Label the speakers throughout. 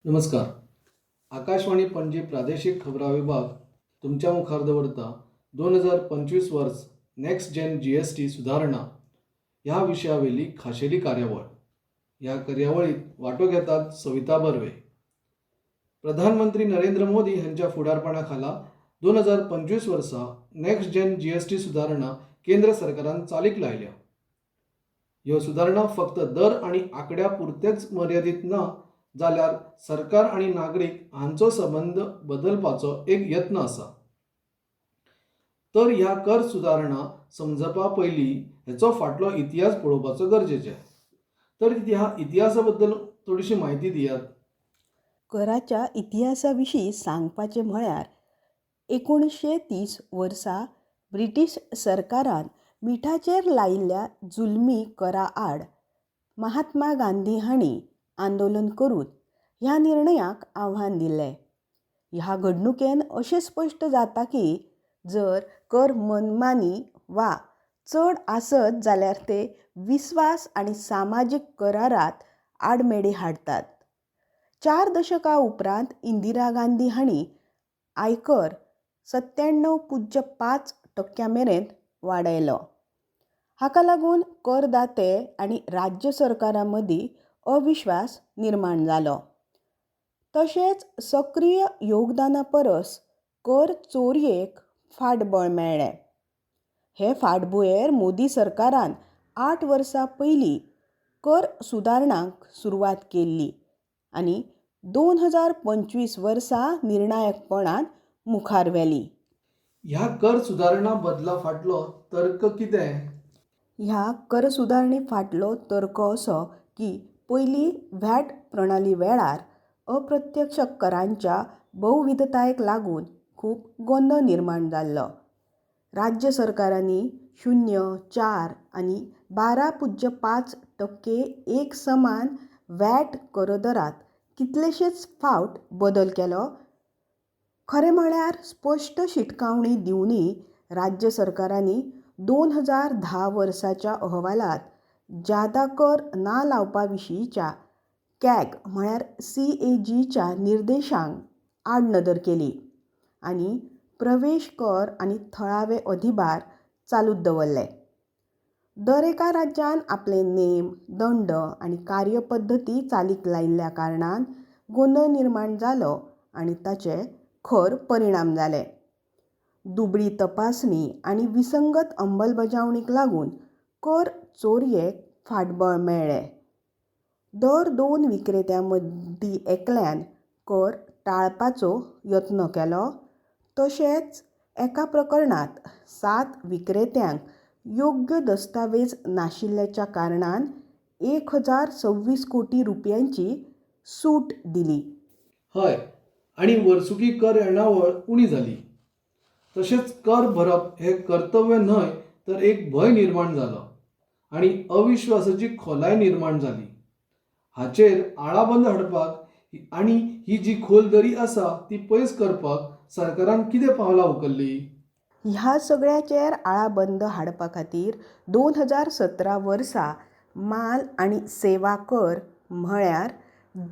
Speaker 1: नमस्कार. आकाशवाणी पणजी प्रादेशिक खबरां विभाग तुमच्या मुखार दवरता 2025 वर्स नेक्स्ट जेन GST सुधारणा ह्या विशयावेली खाशेली कार्यावळ. ह्या कार्यावळीत वांटो घेतात सविता बर्वे. प्रधानमंत्री नरेंद्र मोदी हांच्या फुडारपणाखाला 2025 वर्सा नेक्स्ट जेन GST सुधारणा केंद्र सरकारान चालीक लायल्या. ह्यो सुधारणा फक्त दर आनी आंकड्या पुरतेच मर्यादित ना, जाल्यार सरकार आनी नागरीक हांचो संबंध बदलपाचो एक यत्न आसा. तर ह्या कर सुधारणा समजपा पयलीं हेचो फाटलो इतिहास पळोवपाचो गरजेचें. तर ह्या इतिहासा बद्दल थोडीशी म्हायती दियात.
Speaker 2: कराच्या इतिहासा विशीं सांगपाचें म्हळ्यार 1930 वर्सा ब्रिटीश सरकारान मिठाचेर लायिल्ल्या जुलमी करा आड महात्मा गांधी हांणी आंदोलन करून ह्या निर्णयाक आव्हान दिलें. ह्या घडणुकेन अशें स्पश्ट जाता की जर कर मनमानी वा चड आसत जाल्यार ते विस्वास आनी सामाजीक करारात आडमेळी हाडटात. 4 दशकां उपरांत इंदिरा गांधी हांणी आयकर 97.5% मेरेन वाडयलो. हाका लागून करदाते आनी राज्य सरकारां मदीं अविश्वास निर्माण जालो. तशेंच सक्रीय योगदाना परस कर चोरयेक फाटबळ मेळ्ळें. हे फाटभुंयेर मोदी सरकारान 8 वर्सां पयलीं कर सुदारणांक सुरवात केल्ली आनी 2025 वर्सा निर्णायकपणान मुखार व्हेली.
Speaker 1: ह्या कर सुधारणा बदला फाटलो तर्क कितें?
Speaker 2: ह्या कर सुदारणे फाटलो तर्क असो की पयलीं व्हॅट प्रणाली वेळार अप्रत्यक्ष करांच्या बहुविधतायेक लागून खूब गोंदळ निर्माण जाल्लो. राज्य सरकारांनी 0, 4 आनी 12.5% एक समान व्हॅट करदरात कितलेशेच फावट बदल केलो. खरें म्हळ्यार स्पश्ट शिटकावणी दिवनय राज्य सरकारांनी 2010 वर्साच्या अहवालांत जादा कर ना लावपा विशींच्या CAG म्हळ्यार CAGच्या निर्देशांक आडनदर केली आनी प्रवेश कर आनी थळावे अधिभार चालूच दवरले. दर एका राज्यान आपले नेम, दंड आनी कार्यपद्दती चालीक लायिल्ल्या कारणान गोंदळ निर्माण जालो आनी ताचे खर परिणाम जाले. दुबळी तपासणी आनी विसंगत अंमलबजावणीक लागून कर चोरयेक फाटबळ मेळ्ळें. दर 2 विक्रेत्यां मदीं एकल्यान कर टाळपाचो यत्न केलो. तशेंच एका प्रकरणांत 7 विक्रेत्यांक योग्य दस्तावेज नाशिल्ल्याच्या कारणान 1026 कोटी रुपयांची सूट दिली.
Speaker 1: हय, आनी वर्सुकी कर येणावळ उणी जाली. तशेंच कर भरप हें कर्तव्य न्हय तर एक भंय निर्माण जालो आनी अविश्वासाची खोलाय निर्माण जाली. हाचेर आळाबंद हाडपाक आनी ही जी खोल दरी आसा ती पयस करपाक सरकारान कितें पावलां उखल्लीं?
Speaker 2: ह्या सगळ्याचेर आळाबंद हाडपा खातीर 2017 वर्सा माल आनी सेवा कर म्हळ्यार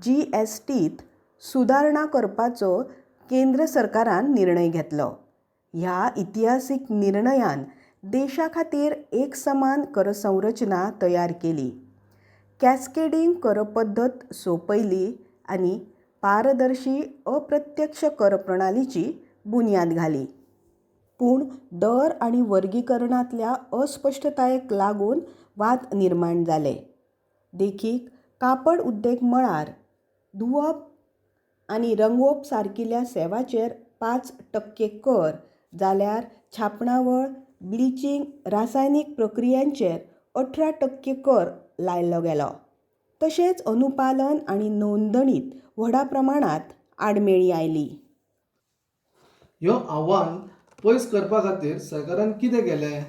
Speaker 2: GSTत सुदारणा करपाचो केंद्र सरकारान निर्णय घेतलो. ह्या इतिहासीक निर्णयान देशा खातीर एक समान कर संरचना तयार केली, कॅस्केडिंग कर पद्दत सोंपयली आनी पारदर्शी अप्रत्यक्ष कर प्रणालीची बुन्याद घाली. पूण दर आनी वर्गीकरणांतल्या अस्पश्टतायेक लागून वाद निर्माण जाले. देखीक कापड उद्देग मळार धुवप आनी रंगवप सारकिल्या सेवांचेर 5% कर जाल्यार छापणावळ, ब्लिचिंग, रासायनीक प्रक्रियांचेर 18% कर लायलो गेलो. तशेंच अनुपालन आनी नोंदणीत व्हडा प्रमाणांत आडमेळी आयली.
Speaker 1: ह्यो आव्हान पयस करपा खातीर सरकारान कितें केलें?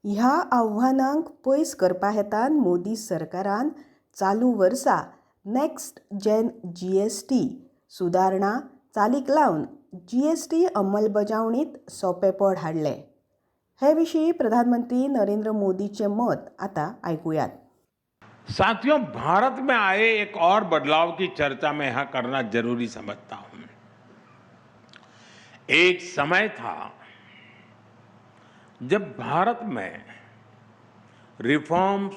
Speaker 2: ह्या आव्हानांक पयस करपा हेतान मोदी सरकारान चालू वर्सा नेक्स्ट जेन GST सुदारणा चालीक लावन GST अंमलबजावणींत सोंपेपण हाडलें. हे विशीं प्रधानमंत्री नरेंद्र मोदीचें मत आतां आयकुयात.
Speaker 3: साथियों, भारत में आए एक और बदलाव की चर्चा मैं यहां करना जरूरी समझता हूं। एक समय था जब भारत में रिफॉर्म्स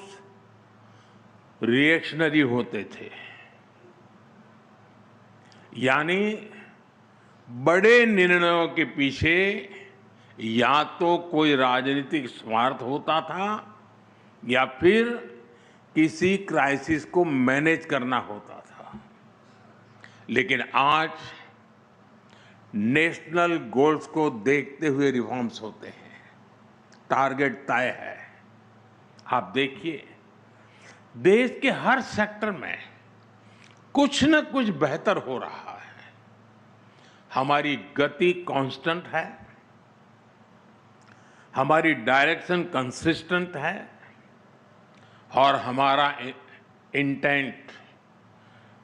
Speaker 3: रिएक्शनरी होते थे, यानी बड़े निर्णयों के पीछे या तो कोई राजनीतिक स्वार्थ होता था या फिर किसी क्राइसिस को मैनेज करना होता था। लेकिन आज नेशनल गोल्स को देखते हुए रिफॉर्म्स होते हैं, टारगेट तय है। आप देखिए, देश के हर सेक्टर में कुछ न कुछ बेहतर हो रहा है। हमारी गति कांस्टेंट है, हमारी डायरेक्शन कंसिस्टेंट है और हमारा इंटेंट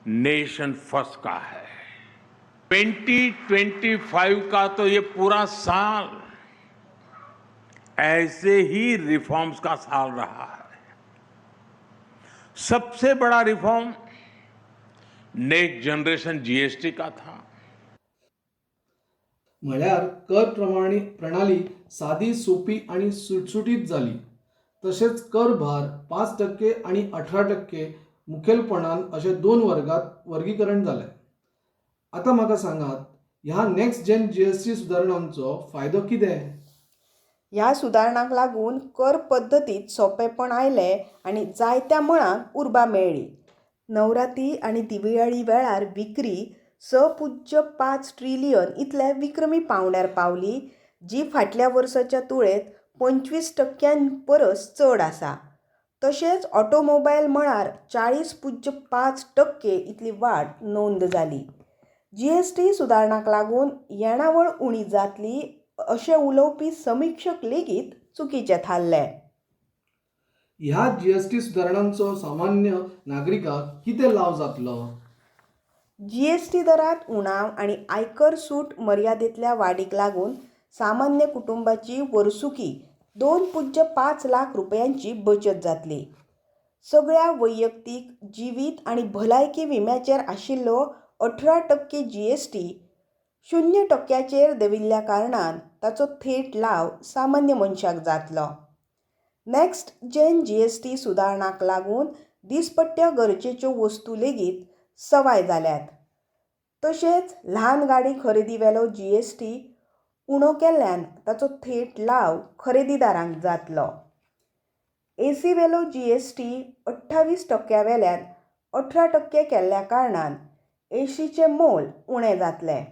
Speaker 3: नेशन फर्स्ट का है। 2025 का तो ये पूरा साल ऐसे ही रिफॉर्म्स का साल रहा है। सबसे बड़ा रिफॉर्म नेक्स्ट जनरेशन जीएसटी का था।
Speaker 1: म्हळ्यार कर प्रणाली साधी, सोपी आणि सुटसुटीत झाली. तसेच कर भार 5% आणि 18% मुखेलपणान अशे दोन वर्गात वर्गीकरण झाले. आता म्हाका सांगात, ह्या नेक्स्ट जेन जीएसटी सुदारणांचो फायदो कितें?
Speaker 2: ह्या सुदारणांक लागून कर पद्दतीत सोंपेपण आयले आनी जायत्या मळांक उर्बा मेळ्ळी. नवरात्री आनी दिवाळी वेळार विक्री 6.5 ट्रिलियन इतल्या विक्रमी पांवड्यार पावली, जी फाटल्या वर्साच्या तुळेंत 25% परस चड आसा. तशेंच ऑटोमोबायल मळार 40.5% इतली वाड नोंद जाली. जीएसटी सुदारणांक लागून येणावळ उणी जातली अशें उलोवपी समीक्षक लेगीत चुकीचे थारले.
Speaker 1: ह्या जीएसटी सुदारणांचो सामान्य नागरिकाक कितें लाव जातलो?
Speaker 2: जीएसटी दरांत उणाव आनी आयकर सूट मर्यादेंतल्या वाडीक लागून सामान्य कुटुंबाची वर्सुकी 2.5 लाख रुपयांची बचत जातली. सगळ्या वैयक्तीक, जिवीत आनी भलायकी विम्याचेर आशिल्लो 18% जीएसटी 0%चेर देंविल्ल्या कारणान ताचो थेट लाव सामान्य मनशाक जातलो. नेक्स्ट जेन जीएसटी सुदारणांक लागून दिसपट्ट्या गरजेच्यो वस्तू लेगीत सवाय जाल्यात. तशेंच ल्हान गाडी खरेदी वेलो जीएसटी उणो केल्ल्यान ताचो थेट लाव खरेदीदारांक जातलो. एसी वेलो जीएसटी 28% वेल्यान 18% केल्ल्या कारणान एसीचें मोल उणें जातलें.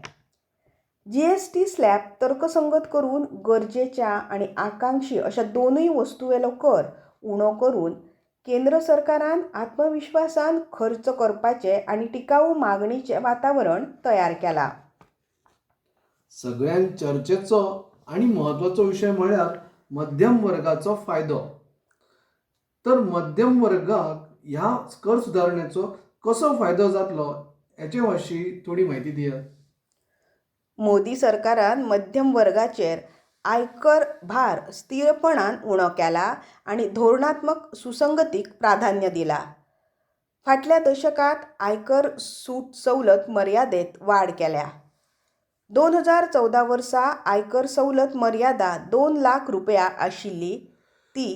Speaker 2: जीएसटी स्लॅब तर्कसंगत करून गरजेच्या आनी आकांक्षी अशा दोनूय वस्तूवेलो कर उणो करून केंद्र सरकारान आत्मविश्वासान खर्च करपाचे आनी टिकाऊ मागणीचें वातावरण तयार केलां.
Speaker 1: सगळ्यात चर्चेचो आणि महत्त्वाचो विषय म्हळ्यार मध्यम वर्गाचो फायदो. तर मध्यम वर्गाक ह्या कर सुदारणेचो कसो फायदो जातलो हेचे विशीं थोडी म्हायती दियात.
Speaker 2: मोदी सरकारान मध्यम वर्गाचेर आयकर भार स्थिरपणान उणो केला आनी धोरणात्मक सुसंगतीक प्राधान्य दिला. फाटल्या दशकात आयकर सूट सवलत मर्यादेत वाड केल्या. 2014 वर्सा आयकर सवलत मर्यादा 2 लाख रुपया आशिल्ली ती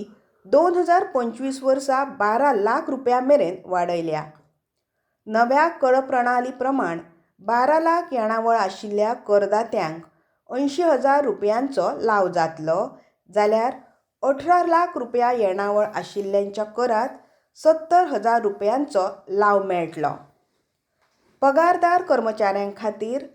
Speaker 2: 2025 वर्सा 12 लाख रुपया मेरेन वाडयल्या. नव्या कर प्रणाली प्रमाण 12 लाख येणावळ आशिल्ल्या करदात्यांक 80,000 रुपयांचो लाव जातलो, जाल्यार 18 लाख रुपया येणावळ आशिल्ल्यांच्या करात 70,000 रुपयांचो लाव मेळटलो. पगारदार कर्मचाऱ्यां खातीर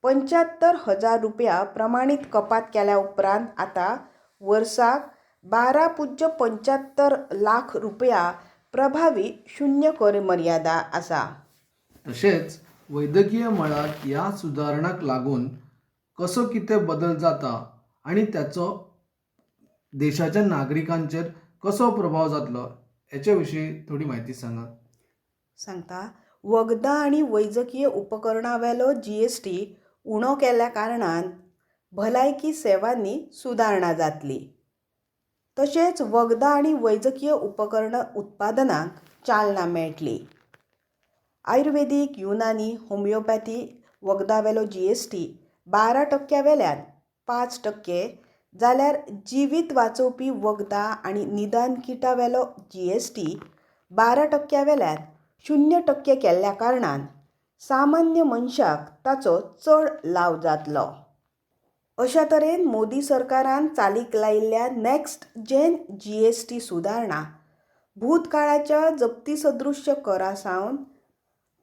Speaker 2: 75,000 रुपया प्रमाणीत कपात केल्या उपरांत आतां वर्साक 12.75 लाख रुपया प्रभावी शून्य कर मर्यादा आसा.
Speaker 1: तशेंच वैद्यकीय मळार ह्या सुदारणाक लागून कसो कितें बदल जाता आनी त्याचो देशाच्या नागरिकांचेर कसो प्रभाव जातलो हेचे विशीं थोडी म्हायती सांगात.
Speaker 2: सांगता, वखदां आनी वैजकीय उपकरणां वेलो जीएसटी उणो केल्ल्या कारणान भलायकी सेवांनी सुदारणा जातली. तशेंच वखदां आनी वैजकीय उपकरणां उत्पादनाक चालना मेळटली. आयुर्वेदीक, युनानी, होमिओपॅथी वखदावेलो GST 12% वेल्यान 5% जाल्यार जिवीत वाचोवपी वखदां आनी निदान किटावेलो GST 12% वेल्यान 0% केल्ल्या कारणान सामान्य मनशाक ताचो चड लाव जातलो. अशा तरेन मोदी सरकारान चालीक लायिल्ल्या नॅक्स्ट जेन GST सुदारणा भूतकाळाच्या जप्ती सदृश्य करा सावन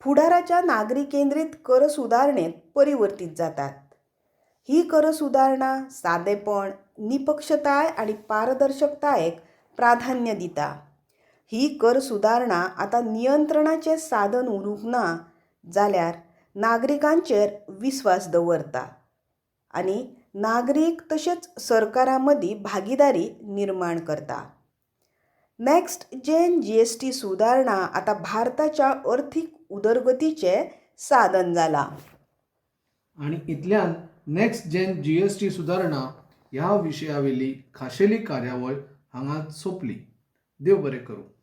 Speaker 2: फुडाराच्या नागरी केंद्रीत कर सुदारणेंत परिवर्तीत जातात. ही कर सुदारणा सादेपण, निपक्षताय आनी पारदर्शकतायेक प्राधान्य दिता. ही कर सुदारणा आतां नियंत्रणाचें साधन उरूंक ना जाल्यार नागरिकांचेर विस्वास दवरता आनी नागरीक तशेंच सरकारां मदीं भागीदारी निर्माण करता. नॅक्स्ट जेन GST सुदारणा आतां भारताच्या अर्थीक उदरगतीचें साधन जाला.
Speaker 1: आणि इतल्यान नेक्स्ट जेन GST सुदारणा ह्या विशयावेली खाशेली कार्यावळ हांगा सोंपली. देव बरें करूं.